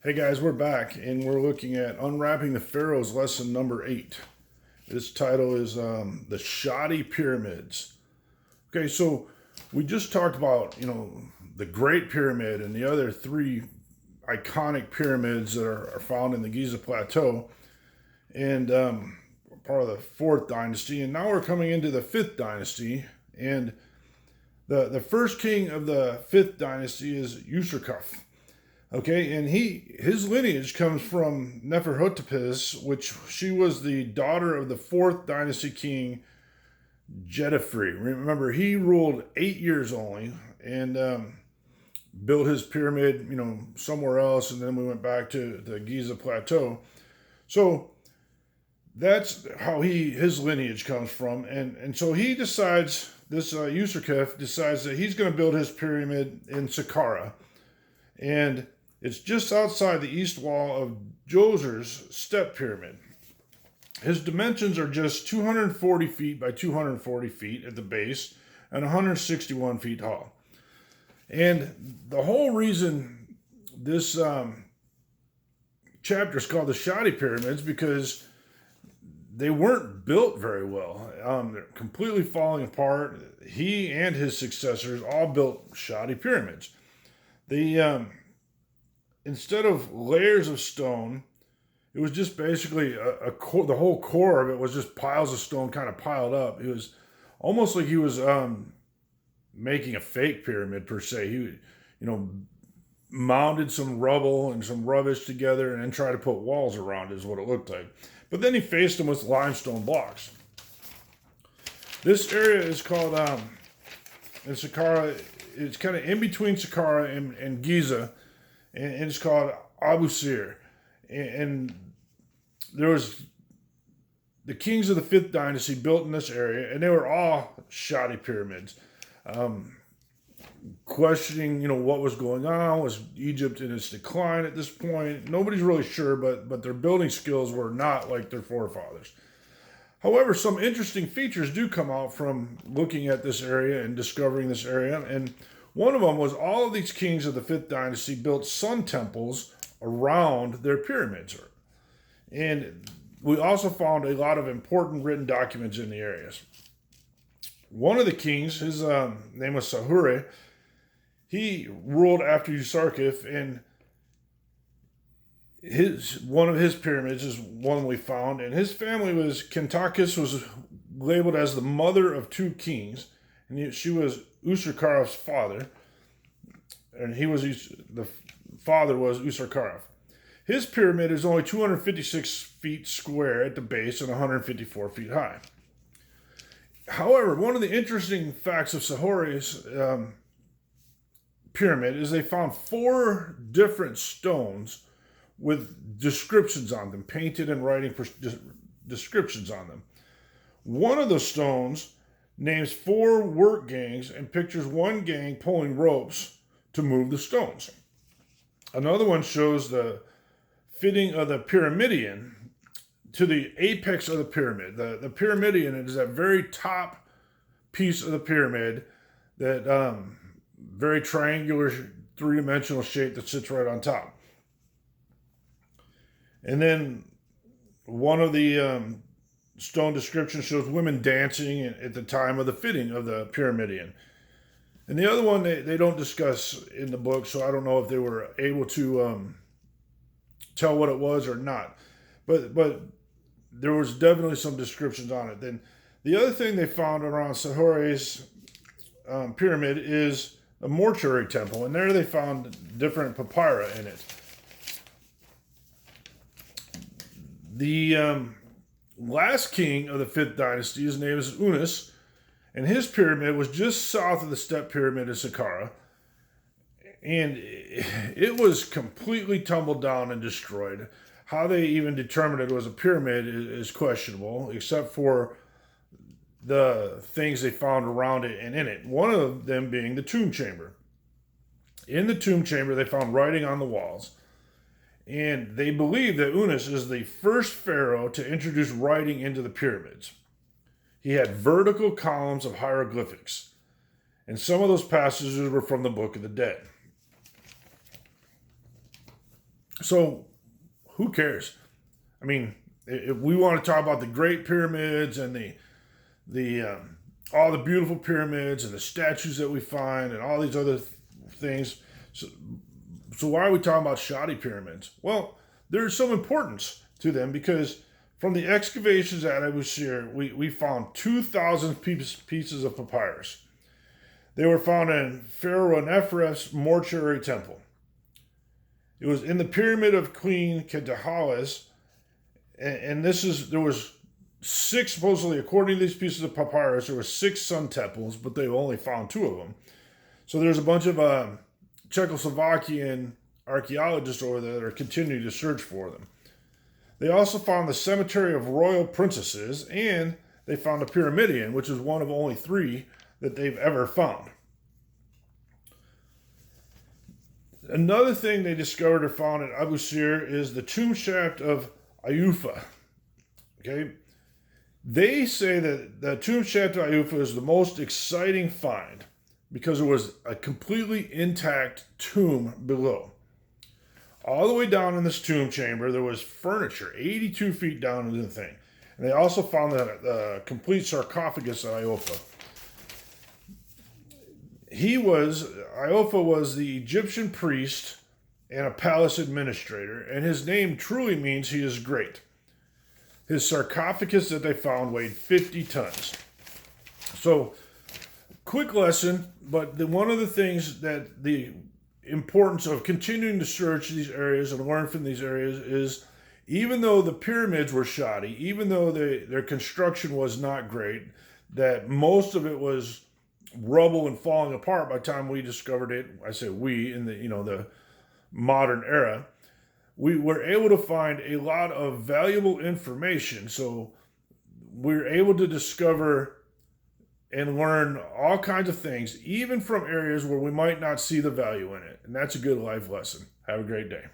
Hey guys, we're back and we're looking at Unwrapping the Pharaoh's lesson number 8. This title is The Shoddy Pyramids. Okay, so we just talked about, the Great Pyramid and the other three iconic pyramids that are found in the Giza Plateau and part of the 4th dynasty. And now we're coming into the 5th dynasty. And the first king of the 5th dynasty is Userkaf. Okay, and his lineage comes from Neferhotepes, which she was the daughter of the 4th dynasty king Jedefre. Remember, he ruled 8 years only and built his pyramid, somewhere else, and then we went back to the Giza Plateau. So that's how his lineage comes from, and so he decides, this Userkaf decides that he's going to build his pyramid in Saqqara, and it's just outside the east wall of Djoser's step pyramid. His dimensions are just 240 feet by 240 feet at the base and 161 feet tall. And the whole reason this chapter is called the Shoddy Pyramids because they weren't built very well. They're completely falling apart. He and his successors all built shoddy pyramids. Instead of layers of stone, it was just basically the whole core of it was just piles of stone kind of piled up. It was almost like he was making a fake pyramid per se. He, mounded some rubble and some rubbish together and then tried to put walls around it is what it looked like. But then he faced them with limestone blocks. This area is called, in Saqqara, it's kind of in between Saqqara and Giza, and it's called Abu Sir. And there was the kings of the 5th dynasty built in this area, and they were all shoddy pyramids. Questioning, what was going on. Was Egypt in its decline at this point? Nobody's really sure, but their building skills were not like their forefathers. However, some interesting features do come out from looking at this area and discovering this area, and one of them was all of these kings of the 5th dynasty built sun temples around their pyramids. And we also found a lot of important written documents in the areas. One of the kings, his name was Sahure, he ruled after Userkaf, and one of his pyramids is one we found, and his family Kentakis was labeled as the mother of 2 kings, and she was Userkaraf's father, and the father was Userkaraf. His pyramid is only 256 feet square at the base and 154 feet high. However, one of the interesting facts of Sahure's pyramid is they found 4 different stones with descriptions on them, painted and writing descriptions on them. One of the stones names 4 work gangs and pictures one gang pulling ropes to move the stones. Another one shows the fitting of the pyramidion to the apex of the pyramid. The pyramidion is that very top piece of the pyramid, that very triangular, 3-dimensional shape that sits right on top. And then one of the stone descriptions shows women dancing at the time of the fitting of the pyramidion. And the other one they don't discuss in the book, so I don't know if they were able to tell what it was or not. But there was definitely some descriptions on it. Then the other thing they found around Sahure's pyramid is a mortuary temple, and there they found different papyri in it. The last king of the 5th dynasty, his name is Unas, and his pyramid was just south of the step pyramid of Saqqara, and it was completely tumbled down and destroyed. How they even determined it was a pyramid is questionable, except for the things they found around it and in it. One of them being the tomb chamber. In the tomb chamber, they found writing on the walls. And they believe that Unas is the first pharaoh to introduce writing into the pyramids. He had vertical columns of hieroglyphics. And some of those passages were from the Book of the Dead. So who cares? I mean, if we want to talk about the Great Pyramids and the all the beautiful pyramids and the statues that we find and all these other things, so why are we talking about shoddy pyramids? Well, there's some importance to them because from the excavations at Abu Sir, we found 2,000 pieces of papyrus. They were found in Pharaoh Neferef's mortuary temple. It was in the pyramid of Queen Khetahalis, and there was six, supposedly, according to these pieces of papyrus, there were 6 sun temples, but they only found 2 of them. So there's a bunch of Czechoslovakian archaeologists over there that are continuing to search for them. They also found the cemetery of royal princesses, and they found a pyramidion, which is one of only 3 that they've ever found. Another thing they discovered or found at Abu Sir is the tomb shaft of Ayufa. Okay, they say that the tomb shaft of Ayufa is the most exciting find because it was a completely intact tomb below. All the way down in this tomb chamber, there was furniture 82 feet down into the thing. And they also found the complete sarcophagus of Ayufa. Ayufa was the Egyptian priest and a palace administrator, and his name truly means he is great. His sarcophagus that they found weighed 50 tons. So, quick lesson, but one of the things that the importance of continuing to search these areas and learn from these areas is, even though the pyramids were shoddy, even though their construction was not great, that most of it was rubble and falling apart by the time we discovered it. I say we in the modern era, we were able to find a lot of valuable information. So we're able to discover and learn all kinds of things, even from areas where we might not see the value in it. And that's a good life lesson. Have a great day.